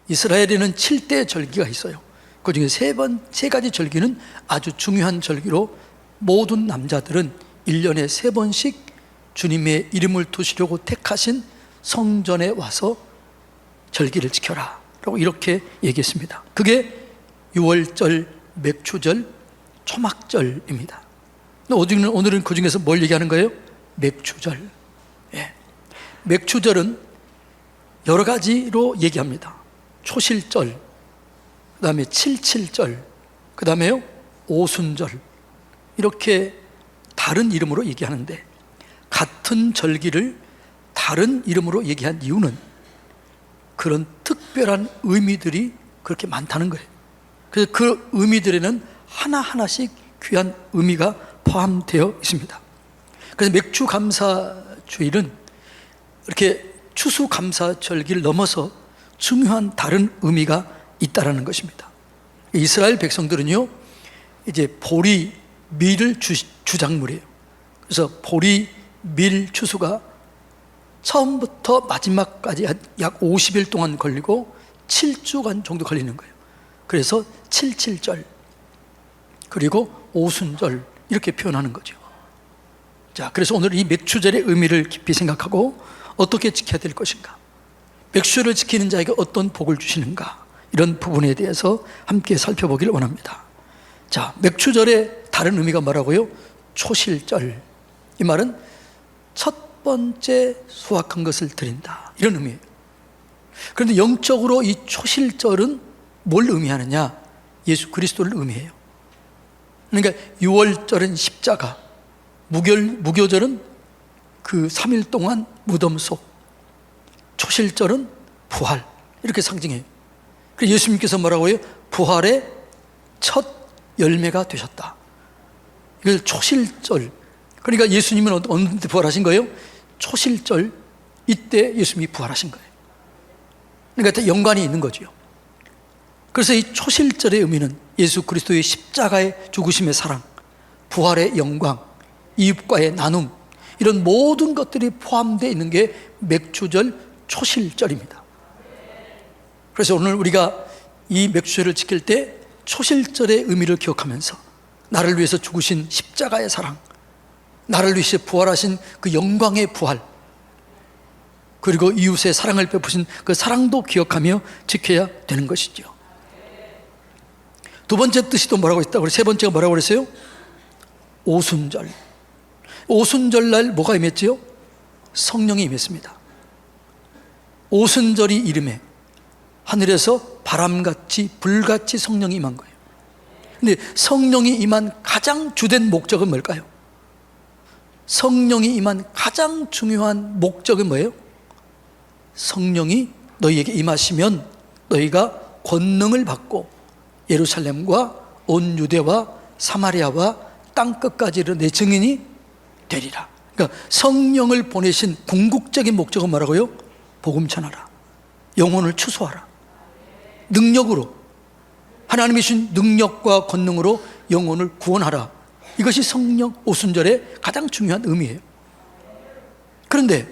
이스라엘에는 7대 절기가 있어요. 그중에 세 가지 절기는 아주 중요한 절기로 모든 남자들은 1년에 3번씩 주님의 이름을 두시려고 택하신 성전에 와서 절기를 지켜라 라고 이렇게 얘기했습니다. 그게 유월절, 맥추절, 초막절입니다. 오늘은 그 중에서 뭘 얘기하는 거예요? 맥추절. 예. 맥추절은 여러 가지로 얘기합니다. 초실절, 그 다음에 칠칠절, 그 다음에요 오순절, 이렇게 다른 이름으로 얘기하는데, 같은 절기를 다른 이름으로 얘기한 이유는 그런 특별한 의미들이 그렇게 많다는 거예요. 그래서 그 의미들에는 하나하나씩 귀한 의미가 포함되어 있습니다. 그래서 맥추감사주일은 이렇게 추수감사절기를 넘어서 중요한 다른 의미가 있다라는 것입니다. 이스라엘 백성들은요, 이제 보리, 밀을 주작물이에요. 그래서 보리, 밀 추수가 처음부터 마지막까지 약 50일 동안 걸리고 7주간 정도 걸리는 거예요. 그래서 칠칠절, 그리고 오순절, 이렇게 표현하는 거죠. 자, 그래서 오늘 이 맥추절의 의미를 깊이 생각하고 어떻게 지켜야 될 것인가, 맥추절을 지키는 자에게 어떤 복을 주시는가, 이런 부분에 대해서 함께 살펴보기를 원합니다. 자, 맥추절의 다른 의미가 뭐라고요? 초실절. 이 말은 첫 번째 수확한 것을 드린다, 이런 의미예요. 그런데 영적으로 이 초실절은 뭘 의미하느냐? 예수 그리스도를 의미해요. 그러니까 유월절은 십자가, 무교절은 그 3일 동안 무덤 속, 초실절은 부활, 이렇게 상징해요. 그래서 예수님께서 뭐라고 해요? 부활의 첫 열매가 되셨다. 이걸 초실절. 그러니까 예수님은 언제 부활하신 거예요? 초실절, 이때 예수님이 부활하신 거예요. 그러니까 연관이 있는 거죠. 그래서 이 초실절의 의미는 예수 그리스도의 십자가의 죽으심의 사랑, 부활의 영광, 이웃과의 나눔, 이런 모든 것들이 포함되어 있는 게 맥추절 초실절입니다. 그래서 오늘 우리가 이 맥추절을 지킬 때 초실절의 의미를 기억하면서 나를 위해서 죽으신 십자가의 사랑, 나를 위해서 부활하신 그 영광의 부활, 그리고 이웃의 사랑을 베푸신 그 사랑도 기억하며 지켜야 되는 것이죠. 두 번째 뜻이 또 뭐라고 했다고, 세 번째가 뭐라고 그랬어요? 오순절. 오순절날 뭐가 임했지요? 성령이 임했습니다. 오순절이 이름에 하늘에서 바람같이 불같이 성령이 임한 거예요. 근데 성령이 임한 가장 주된 목적은 뭘까요? 성령이 임한 가장 중요한 목적은 뭐예요? 성령이 너희에게 임하시면 너희가 권능을 받고 예루살렘과 온 유대와 사마리아와 땅끝까지 내 증인이 되리라. 그러니까 성령을 보내신 궁극적인 목적은 뭐라고요? 복음 전하라, 영혼을 추수하라. 능력으로, 하나님이 주신 능력과 권능으로 영혼을 구원하라. 이것이 성령 오순절의 가장 중요한 의미예요. 그런데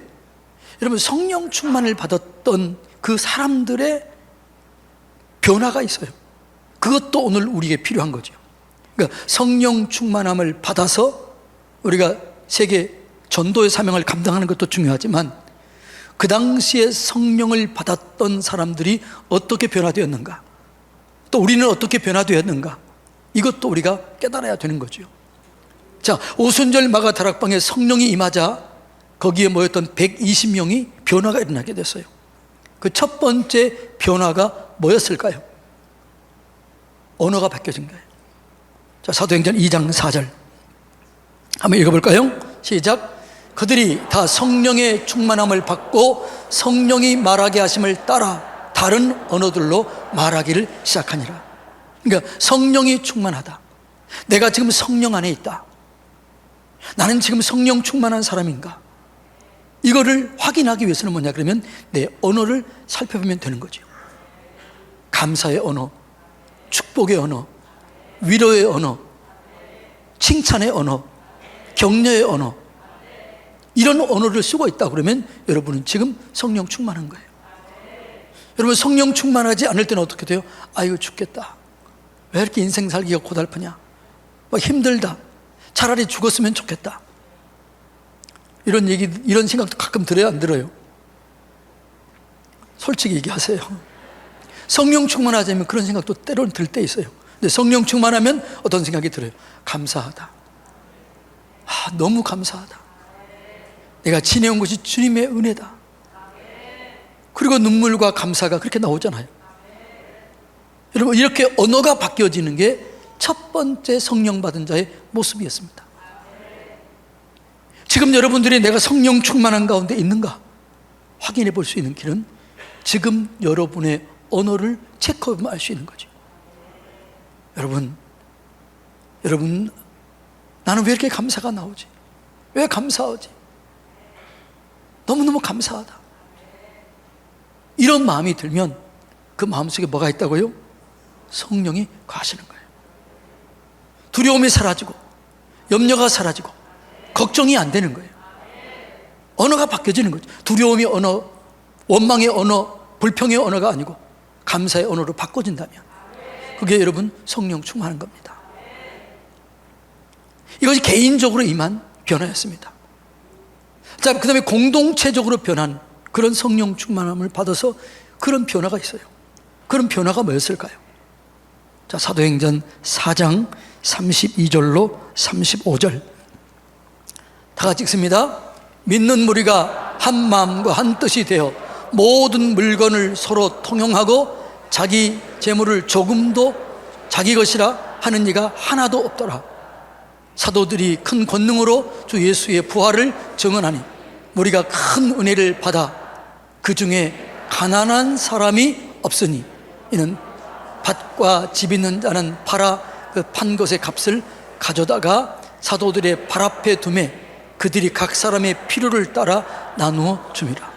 여러분, 성령 충만을 받았던 그 사람들의 변화가 있어요. 그것도 오늘 우리에게 필요한 거죠. 그러니까 성령 충만함을 받아서 우리가 세계 전도의 사명을 감당하는 것도 중요하지만, 그 당시에 성령을 받았던 사람들이 어떻게 변화되었는가, 또 우리는 어떻게 변화되었는가, 이것도 우리가 깨달아야 되는 거죠. 자, 오순절 마가다락방에 성령이 임하자 거기에 모였던 120명이 변화가 일어나게 됐어요. 그 첫 번째 변화가 뭐였을까요? 언어가 바뀌어진 거예요. 자, 사도행전 2장 4절 한번 읽어볼까요? 시작. 그들이 다 성령의 충만함을 받고 성령이 말하게 하심을 따라 다른 언어들로 말하기를 시작하니라. 그러니까 성령이 충만하다, 내가 지금 성령 안에 있다, 나는 지금 성령 충만한 사람인가, 이거를 확인하기 위해서는 뭐냐 그러면 내 언어를 살펴보면 되는 거죠. 감사의 언어, 축복의 언어, 위로의 언어, 칭찬의 언어, 격려의 언어, 이런 언어를 쓰고 있다 그러면 여러분은 지금 성령 충만한 거예요. 여러분, 성령 충만하지 않을 때는 어떻게 돼요? 아이고 죽겠다, 왜 이렇게 인생 살기가 고달프냐, 힘들다, 차라리 죽었으면 좋겠다, 이런 얘기, 이런 생각도 가끔 들어요, 안 들어요? 솔직히 얘기하세요. 성령 충만하자면 그런 생각도 때로는 들 때 있어요. 근데 성령 충만하면 어떤 생각이 들어요? 감사하다, 너무 감사하다, 내가 지내온 것이 주님의 은혜다. 그리고 눈물과 감사가 그렇게 나오잖아요. 여러분, 이렇게 언어가 바뀌어지는 게 첫 번째 성령 받은 자의 모습이었습니다. 지금 여러분들이 내가 성령 충만한 가운데 있는가 확인해 볼 수 있는 길은 지금 여러분의 언어를 체크하면 알 수 있는 거죠. 여러분, 나는 왜 이렇게 감사가 나오지? 왜 감사하지? 너무너무 감사하다, 이런 마음이 들면 그 마음속에 뭐가 있다고요? 성령이 거하시는 거예요. 두려움이 사라지고 염려가 사라지고 걱정이 안 되는 거예요. 언어가 바뀌어지는 거죠. 두려움이 언어, 원망의 언어, 불평의 언어가 아니고 감사의 언어로 바꿔진다면 그게 여러분 성령 충만한 겁니다. 이것이 개인적으로 임한 변화였습니다. 자, 그 다음에 공동체적으로 변한 그런 성령 충만함을 받아서 그런 변화가 있어요. 그런 변화가 뭐였을까요? 자, 사도행전 4장 32절로 35절 다 같이 읽습니다. 믿는 무리가 한 마음과 한 뜻이 되어 모든 물건을 서로 통용하고 자기 재물을 조금도 자기 것이라 하는 이가 하나도 없더라. 사도들이 큰 권능으로 주 예수의 부활을 증언하니 우리가 큰 은혜를 받아 그 중에 가난한 사람이 없으니 이는 밭과 집 있는 자는 팔아 그 판 것의 값을 가져다가 사도들의 발 앞에 두매 그들이 각 사람의 필요를 따라 나누어 줍니다.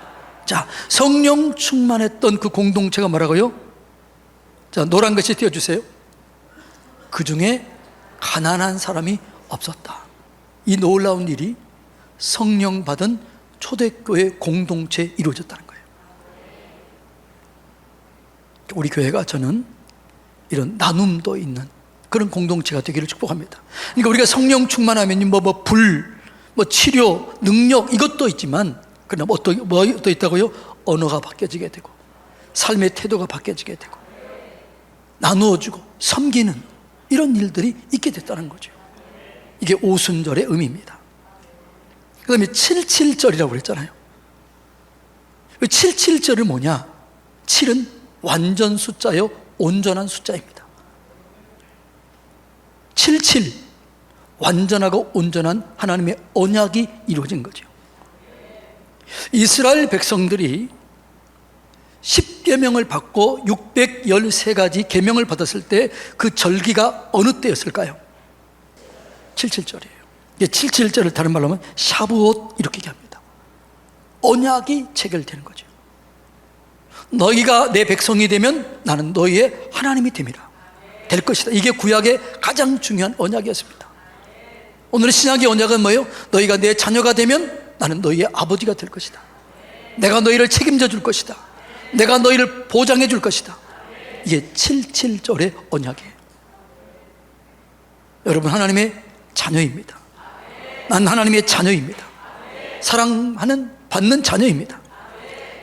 자, 성령 충만했던 그 공동체가 뭐라고요? 자, 노란 글씨 띄워주세요. 그 중에 가난한 사람이 없었다. 이 놀라운 일이 성령 받은 초대교회 공동체에 이루어졌다는 거예요. 우리 교회가 저는 이런 나눔도 있는 그런 공동체가 되기를 축복합니다. 그러니까 우리가 성령 충만하면 치료, 능력 이것도 있지만 그러나 또 있다고요? 언어가 바뀌어지게 되고 삶의 태도가 바뀌어지게 되고 나누어주고 섬기는 이런 일들이 있게 됐다는 거죠. 이게 오순절의 의미입니다. 그 다음에 77절이라고 그랬잖아요. 77절은 뭐냐? 7은 완전 숫자요, 온전한 숫자입니다. 77, 완전하고 온전한 하나님의 언약이 이루어진 거죠. 이스라엘 백성들이 10계명을 받고 613가지 계명을 받았을 때 그 절기가 어느 때였을까요? 77절이에요. 77절을 다른 말로 하면 샤부옷 이렇게 얘기합니다. 언약이 체결되는 거죠. 너희가 내 백성이 되면 나는 너희의 하나님이 됨이라. 될 것이다. 이게 구약의 가장 중요한 언약이었습니다. 오늘 신약의 언약은 뭐예요? 너희가 내 자녀가 되면 나는 너희의 아버지가 될 것이다. 내가 너희를 책임져 줄 것이다. 내가 너희를 보장해 줄 것이다. 이게 77절의 언약이에요. 여러분, 하나님의 자녀입니다. 난 하나님의 자녀입니다. 사랑하는 받는 자녀입니다.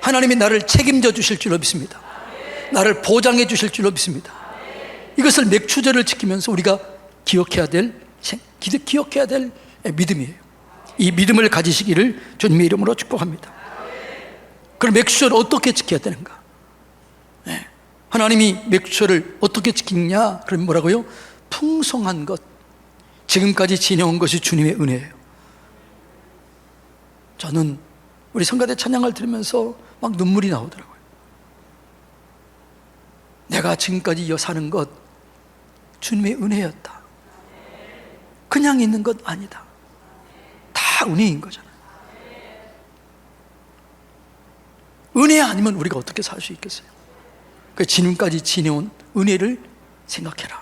하나님이 나를 책임져 주실 줄로 믿습니다. 나를 보장해 주실 줄로 믿습니다. 이것을 맥추절을 지키면서 우리가 기억해야 될 믿음이에요. 이 믿음을 가지시기를 주님의 이름으로 축복합니다. 그럼 맥추절을 어떻게 지켜야 되는가? 하나님이 맥추절을 어떻게 지키느냐? 그러면 뭐라고요? 풍성한 것, 지금까지 지내온 것이 주님의 은혜예요. 저는 우리 성가대 찬양을 들으면서 막 눈물이 나오더라고요. 내가 지금까지 사는 것 주님의 은혜였다. 그냥 있는 것 아니다. 다 은혜인 거잖아요. 은혜 아니면 우리가 어떻게 살 수 있겠어요? 그 지금까지 지내온 은혜를 생각해라.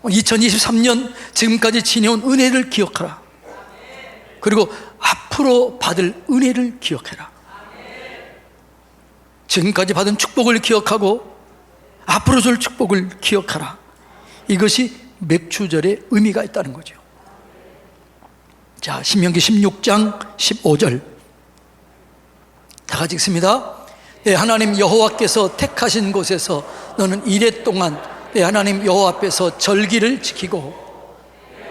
2023년 지금까지 지내온 은혜를 기억하라. 그리고 앞으로 받을 은혜를 기억해라. 지금까지 받은 축복을 기억하고 앞으로 줄 축복을 기억하라. 이것이 맥주절의 의미가 있다는 거죠. 자, 신명기 16장 15절 다 같이 읽습니다. 내 하나님 여호와께서 택하신 곳에서 너는 이레 동안 내 하나님 여호와 앞에서 절기를 지키고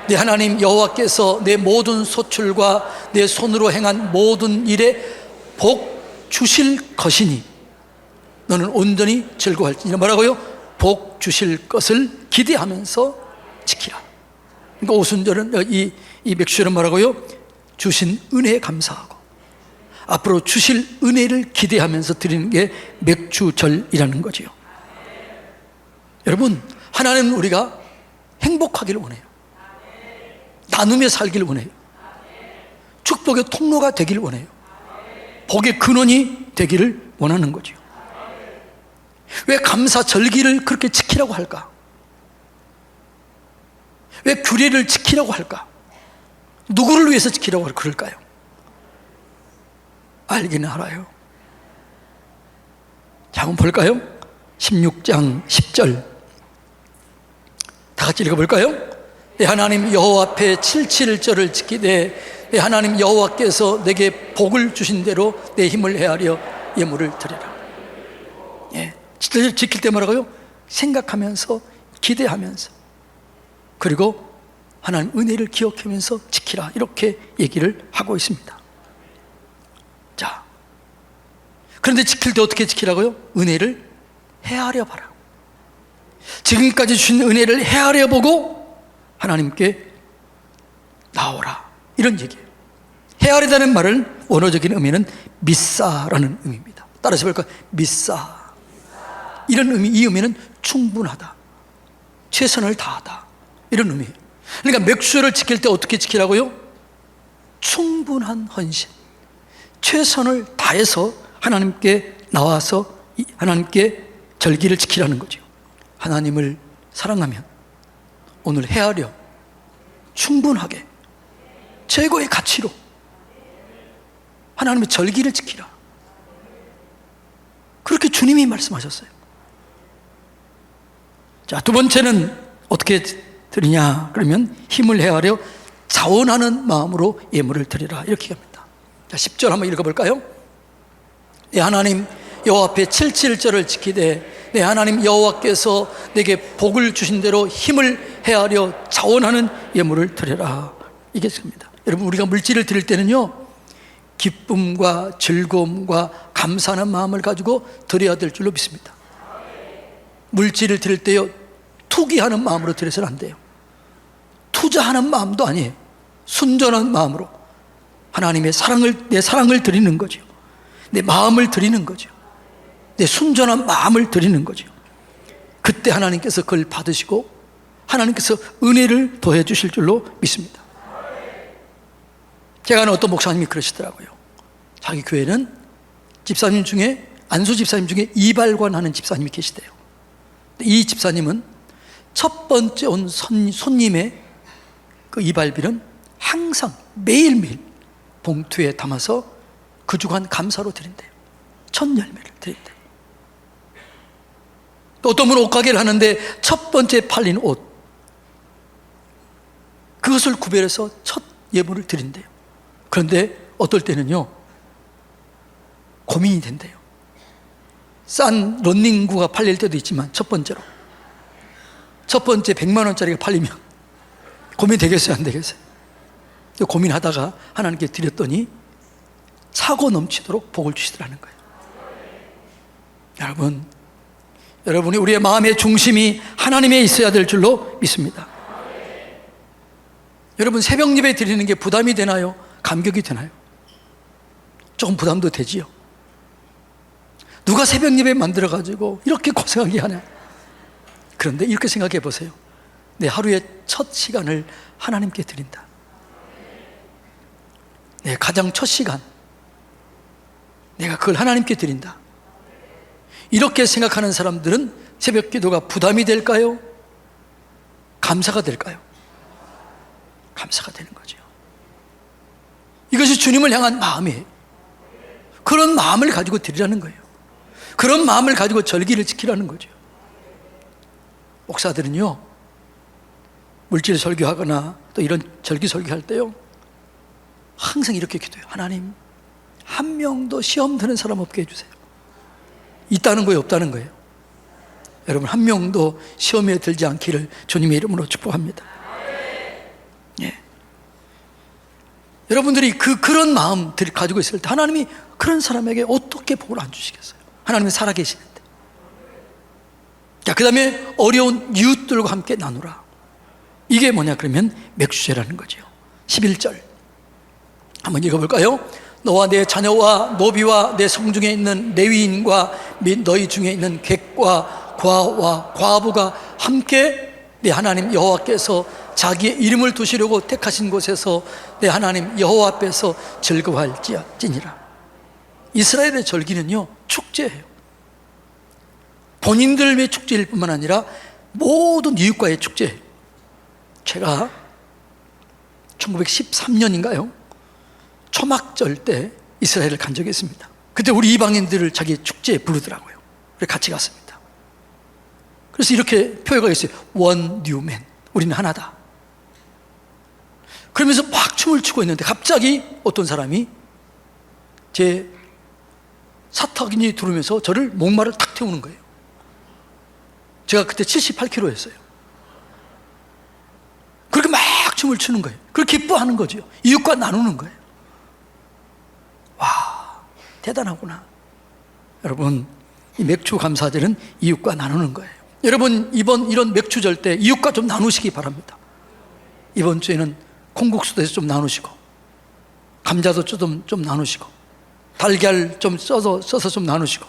내 하나님 여호와께서 내 모든 소출과 내 손으로 행한 모든 일에 복 주실 것이니 너는 온전히 즐거워할지니라. 뭐라고요? 복 주실 것을 기대하면서 지키라. 그러니까 오순절은 이 맥주절은 뭐라고요? 주신 은혜에 감사하고 앞으로 주실 은혜를 기대하면서 드리는 게 맥주절이라는 거지요. 여러분, 하나님은 우리가 행복하기를 원해요. 나누며 살기를 원해요. 축복의 통로가 되기를 원해요. 복의 근원이 되기를 원하는 거죠. 왜 감사 절기를 그렇게 지키라고 할까? 왜 규례를 지키라고 할까? 누구를 위해서 지키라고 그럴까요? 알기는 알아요. 자, 한번 볼까요? 16장 10절 다 같이 읽어볼까요? 내 하나님 여호와 앞에 77절을 지키되 내 하나님 여호와께서 내게 복을 주신 대로 내 힘을 헤아려 예물을 드리라. 예, 7절 지킬 때 뭐라고요? 생각하면서 기대하면서 그리고 하나님 은혜를 기억하면서 지키라, 이렇게 얘기를 하고 있습니다. 자, 그런데 지킬 때 어떻게 지키라고요? 은혜를 헤아려 봐라. 지금까지 주신 은혜를 헤아려 보고 하나님께 나오라, 이런 얘기예요. 헤아리다는 말은 원어적인 의미는 미사라는 의미입니다. 따라서 볼까요? 미사. 이런 의미, 이 의미는 충분하다, 최선을 다하다, 이런 의미예요. 그러니까 맥주절을 지킬 때 어떻게 지키라고요? 충분한 헌신, 최선을 다해서 하나님께 나와서 하나님께 절기를 지키라는 거죠. 하나님을 사랑하면 오늘 헤아려 충분하게 최고의 가치로 하나님의 절기를 지키라, 그렇게 주님이 말씀하셨어요. 자, 두 번째는 어떻게 드리냐 그러면 힘을 헤아려 자원하는 마음으로 예물을 드리라, 이렇게 합니다. 자, 10절 한번 읽어볼까요? 내 하나님 여호와 앞에 77절을 지키되 내 하나님 여호와께서 내게 복을 주신 대로 힘을 헤아려 자원하는 예물을 드려라, 이게 있습니다. 여러분, 우리가 물질을 드릴 때는요 기쁨과 즐거움과 감사하는 마음을 가지고 드려야 될 줄로 믿습니다. 물질을 드릴 때요 투기하는 마음으로 드려서는 안 돼요. 투자하는 마음도 아니에요. 순전한 마음으로 하나님의 사랑을, 내 사랑을 드리는 거죠. 내 마음을 드리는 거죠. 내 순전한 마음을 드리는 거죠. 그때 하나님께서 그걸 받으시고 하나님께서 은혜를 더해 주실 줄로 믿습니다. 제가 아는 어떤 목사님이 그러시더라고요. 자기 교회는 집사님 중에, 안수 집사님 중에 이발관 하는 집사님이 계시대요. 이 집사님은 첫 번째 온 손님의 그 이발비는 항상 매일매일 봉투에 담아서 그 주간 감사로 드린대요. 1000열매를 드린대요. 또 어떤 분은 옷가게를 하는데 첫 번째 팔린 옷, 그것을 구별해서 첫 예물을 드린대요. 그런데 어떨 때는요 고민이 된대요. 싼 런닝구가 팔릴 때도 있지만 첫 번째로, 첫 번째 100만 원짜리가 팔리면 고민 되겠어요, 안 되겠어요? 고민하다가 하나님께 드렸더니 차고 넘치도록 복을 주시더라는 거예요. 여러분이 우리의 마음의 중심이 하나님에 있어야 될 줄로 믿습니다. 여러분, 새벽 예배 드리는 게 부담이 되나요? 감격이 되나요? 조금 부담도 되지요. 누가 새벽 예배 만들어가지고 이렇게 고생하게 하냐? 그런데 이렇게 생각해 보세요. 내 하루의 첫 시간을 하나님께 드린다. 내 가장 첫 시간, 내가 그걸 하나님께 드린다. 이렇게 생각하는 사람들은 새벽 기도가 부담이 될까요? 감사가 될까요? 감사가 되는 거죠. 이것이 주님을 향한 마음이에요. 그런 마음을 가지고 드리라는 거예요. 그런 마음을 가지고 절기를 지키라는 거죠. 목사들은요, 물질 설교하거나 또 이런 절기 설교할 때요, 항상 이렇게 기도해요. 하나님, 한 명도 시험 드는 사람 없게 해주세요. 있다는 거예요, 없다는 거예요? 여러분, 한 명도 시험에 들지 않기를 주님의 이름으로 축복합니다. 예. 여러분들이 그런 마음들을 가지고 있을 때 하나님이 그런 사람에게 어떻게 복을 안 주시겠어요? 하나님은 살아계시는데. 자, 그 다음에 어려운 이웃들과 함께 나누라. 이게 뭐냐 그러면 맥주제라는 거죠. 11절 한번 읽어볼까요? 너와 내 자녀와 노비와 내 성중에 있는 레위인과 및 너희 중에 있는 객과 과와 과부가 함께 내 하나님 여호와께서 자기의 이름을 두시려고 택하신 곳에서 내 하나님 여호와 앞에서 즐거워할지니라. 이스라엘의 절기는요, 축제예요. 본인들의 축제일 뿐만 아니라 모든 이웃과의 축제예요. 제가 1913년인가요? 초막절 때 이스라엘을 간 적이 있습니다. 그때 우리 이방인들을 자기 축제에 부르더라고요. 그래서 같이 갔습니다. 그래서 이렇게 표현가 있어요. One new man. 우리는 하나다. 그러면서 막 춤을 추고 있는데 갑자기 어떤 사람이 제 사탁인이 들어오면서 저를 목마를 탁 태우는 거예요. 제가 그때 78kg였어요. 그렇게 막 춤을 추는 거예요. 그걸 기뻐하는 거죠. 이웃과 나누는 거예요. 와, 대단하구나. 여러분, 이 맥주 감사절은 이웃과 나누는 거예요. 여러분, 이번 이런 맥주절 때 이웃과 좀 나누시기 바랍니다. 이번 주에는 콩국수도 해서 좀 나누시고, 감자도 좀 나누시고, 달걀 좀 써서 좀 나누시고,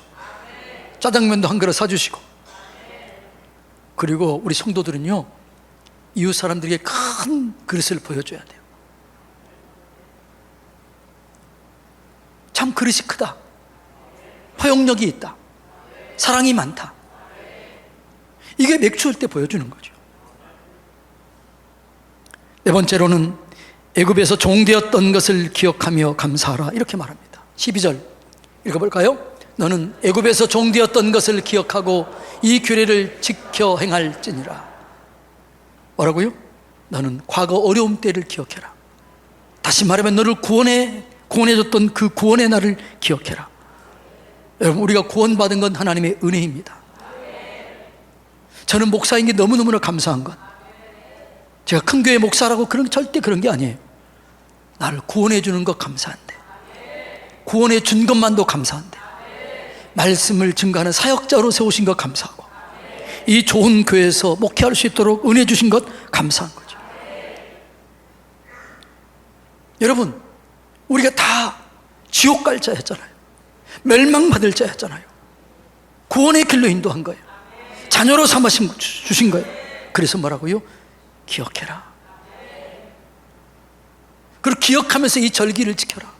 짜장면도 한 그릇 사주시고. 그리고 우리 성도들은요, 이웃 사람들에게 큰 그릇을 보여줘야 돼요. 참 그릇이 크다, 포용력이 있다, 사랑이 많다. 이게 맥주할 때 보여주는 거죠. 네 번째로는 애굽에서 종되었던 것을 기억하며 감사하라, 이렇게 말합니다. 12절 읽어볼까요? 너는 애굽에서 종되었던 것을 기억하고 이 규례를 지켜 행할지니라. 뭐라고요? 너는 과거 어려움 때를 기억해라. 다시 말하면 너를 구원해줬던 그 구원의 날을 기억해라. 여러분, 우리가 구원받은 건 하나님의 은혜입니다. 저는 목사인 게 너무너무나 감사한 것, 제가 큰 교회 목사라고 절대 그런 게 아니에요. 나를 구원해 주는 것 감사한데, 구원해 준 것만도 감사한데, 말씀을 증거하는 사역자로 세우신 것 감사하고, 이 좋은 교회에서 목회할 수 있도록 은혜 주신 것 감사한 거죠. 여러분, 우리가 다 지옥 갈 자였잖아요. 멸망받을 자였잖아요. 구원의 길로 인도한 거예요. 자녀로 주신 거예요. 그래서 뭐라고요? 기억해라. 그리고 기억하면서 이 절기를 지켜라.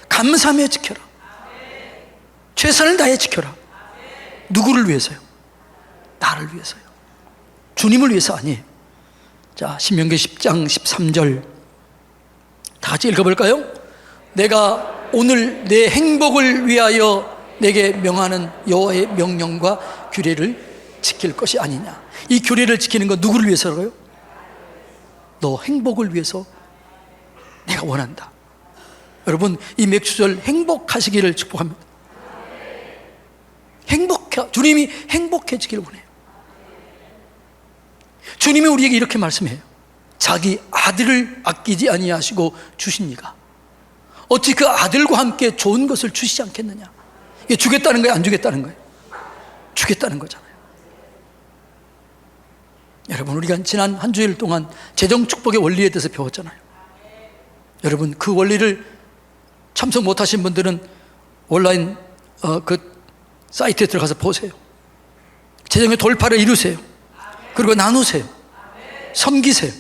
감사하며 지켜라. 최선을 다해 지켜라. 누구를 위해서요? 나를 위해서요. 주님을 위해서 아니에요. 자, 신명기 10장 13절 다 같이 읽어볼까요? 내가 오늘 내 행복을 위하여 내게 명하는 여호와의 명령과 규례를 지킬 것이 아니냐. 이 규례를 지키는 건 누구를 위해서라고요? 너 행복을 위해서 내가 원한다. 여러분, 이 맥주절 행복하시기를 축복합니다. 주님이 행복해지기를 원해요. 주님이 우리에게 이렇게 말씀해요. 자기 아들을 아끼지 아니하시고 주십니까? 어찌 그 아들과 함께 좋은 것을 주시지 않겠느냐. 이게 주겠다는 거예요, 안 주겠다는 거예요? 주겠다는 거잖아요. 여러분, 우리가 지난 한 주일 동안 재정 축복의 원리에 대해서 배웠잖아요. 여러분, 그 원리를 참석 못하신 분들은 온라인 그 사이트에 들어가서 보세요. 재정의 돌파를 이루세요. 그리고 나누세요. 섬기세요.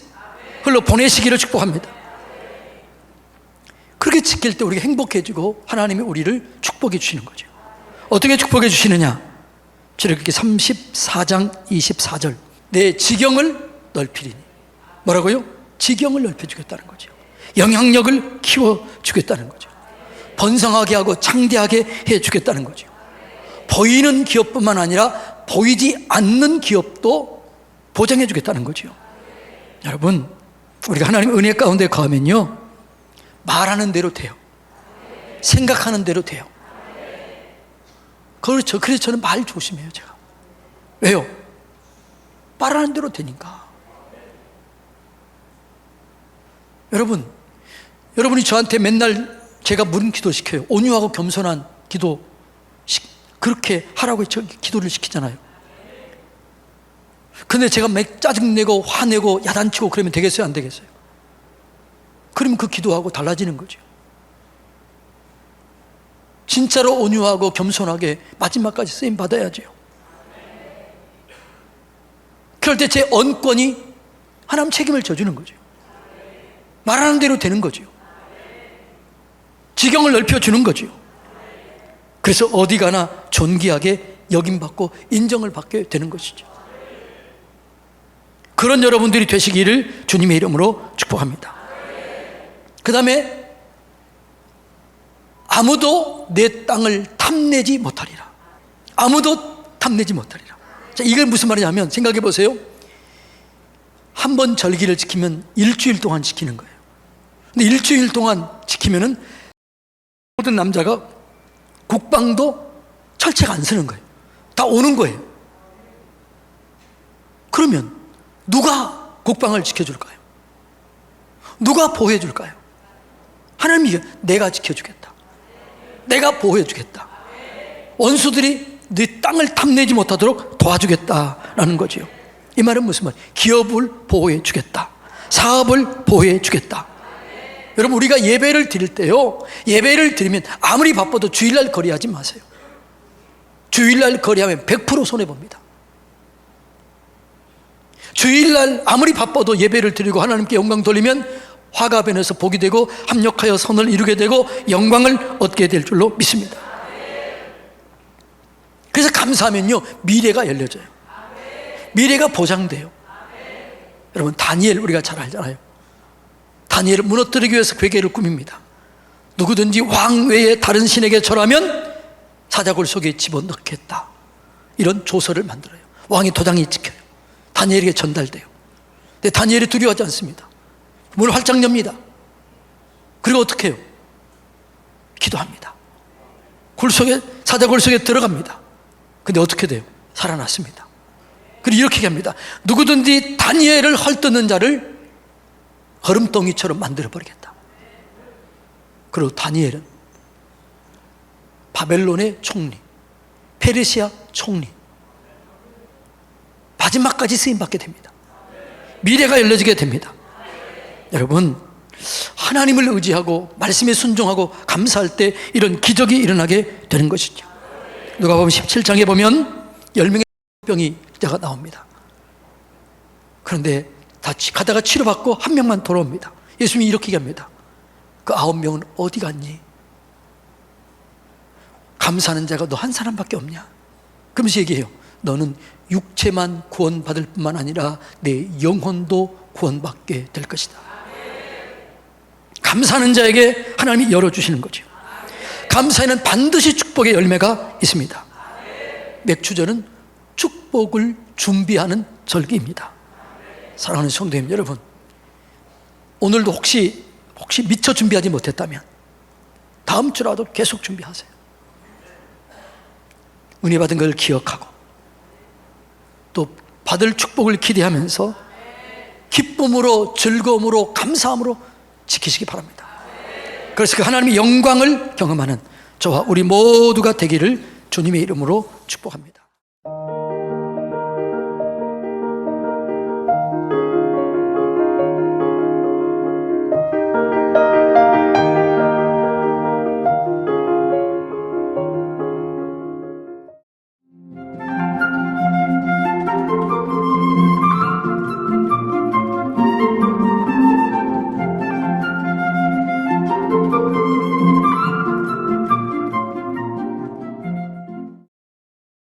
흘러 보내시기를 축복합니다. 그렇게 지킬 때 우리가 행복해지고 하나님이 우리를 축복해 주시는 거죠. 어떻게 축복해 주시느냐? 출애굽기 34장 24절 내 지경을 넓히리니. 뭐라고요? 지경을 넓혀주겠다는 거죠. 영향력을 키워주겠다는 거죠. 번성하게 하고 창대하게 해주겠다는 거죠. 보이는 기업뿐만 아니라 보이지 않는 기업도 보장해 주겠다는 거죠. 여러분, 우리가 하나님의 은혜 가운데 거하면요, 말하는 대로 돼요. 생각하는 대로 돼요. 그렇죠. 그래서 저는 말 조심해요, 제가. 왜요? 말하는 대로 되니까. 여러분이 저한테 맨날 제가 무슨 기도 시켜요? 온유하고 겸손한 기도, 그렇게 하라고 기도를 시키잖아요. 근데 제가 막 짜증내고 화내고 야단치고 그러면 되겠어요? 안 되겠어요? 그러면 그 기도하고 달라지는 거죠. 진짜로 온유하고 겸손하게 마지막까지 쓰임 받아야죠. 그럴 때 제 언권이 하나님 책임을 져주는 거죠. 말하는 대로 되는 거죠. 지경을 넓혀주는 거죠. 그래서 어디 가나 존귀하게 역임받고 인정을 받게 되는 것이죠. 그런 여러분들이 되시기를 주님의 이름으로 축복합니다. 그 다음에 아무도 내 땅을 탐내지 못하리라. 아무도 탐내지 못하리라. 자, 이게 무슨 말이냐면 생각해 보세요. 한 번 절기를 지키면 일주일 동안 지키는 거예요. 근데 일주일 동안 지키면은 모든 남자가 국방도 철책 안 쓰는 거예요. 다 오는 거예요. 그러면 누가 국방을 지켜줄까요? 누가 보호해줄까요? 하나님이 내가 지켜주겠다. 내가 보호해주겠다. 원수들이 네 땅을 탐내지 못하도록 도와주겠다라는 거죠. 이 말은 무슨 말? 기업을 보호해주겠다. 사업을 보호해주겠다. 여러분, 우리가 예배를 드릴 때요, 예배를 드리면 아무리 바빠도 주일날 거리하지 마세요. 주일날 거리하면 100% 손해봅니다. 주일날 아무리 바빠도 예배를 드리고 하나님께 영광 돌리면 화가 변해서 복이 되고 합력하여 선을 이루게 되고 영광을 얻게 될 줄로 믿습니다. 그래서 감사하면요, 미래가 열려져요. 미래가 보장돼요. 여러분, 다니엘 우리가 잘 알잖아요. 다니엘을 무너뜨리기 위해서 괴계를 꾸밉니다. 누구든지 왕 외에 다른 신에게 절하면 사자굴 속에 집어넣겠다. 이런 조서를 만들어요. 왕의 도장이 찍혀요. 다니엘에게 전달돼요. 근데 다니엘이 두려워하지 않습니다. 문을 활짝 엽니다. 그리고 어떻게 해요? 기도합니다. 사자굴 속에 들어갑니다. 근데 어떻게 돼요? 살아났습니다. 그리고 이렇게 얘기합니다. 누구든지 다니엘을 헐뜯는 자를 거름덩이처럼 만들어버리겠다. 그리고 다니엘은 바벨론의 총리, 페르시아 총리, 마지막까지 쓰임받게 됩니다. 미래가 열려지게 됩니다. 여러분, 하나님을 의지하고 말씀에 순종하고 감사할 때 이런 기적이 일어나게 되는 것이죠. 누가복음 17장에 보면 10명의 병이자가 나옵니다. 그런데 다 가다가 치료받고 한 명만 돌아옵니다. 예수님이 이렇게 얘기합니다. 그 9명은 어디 갔니? 감사하는 자가 너 한 사람밖에 없냐? 그러면서 얘기해요. 너는 육체만 구원받을 뿐만 아니라 내 영혼도 구원받게 될 것이다. 감사하는 자에게 하나님이 열어주시는 거죠. 감사에는 반드시 축복의 열매가 있습니다. 맥주절은 축복을 준비하는 절기입니다. 사랑하는 성도님 여러분, 오늘도 혹시 미처 준비하지 못했다면 다음 주라도 계속 준비하세요. 은혜 받은 걸 기억하고 또 받을 축복을 기대하면서 기쁨으로, 즐거움으로, 감사함으로 지키시기 바랍니다. 그래서 그 하나님의 영광을 경험하는 저와 우리 모두가 되기를 주님의 이름으로 축복합니다.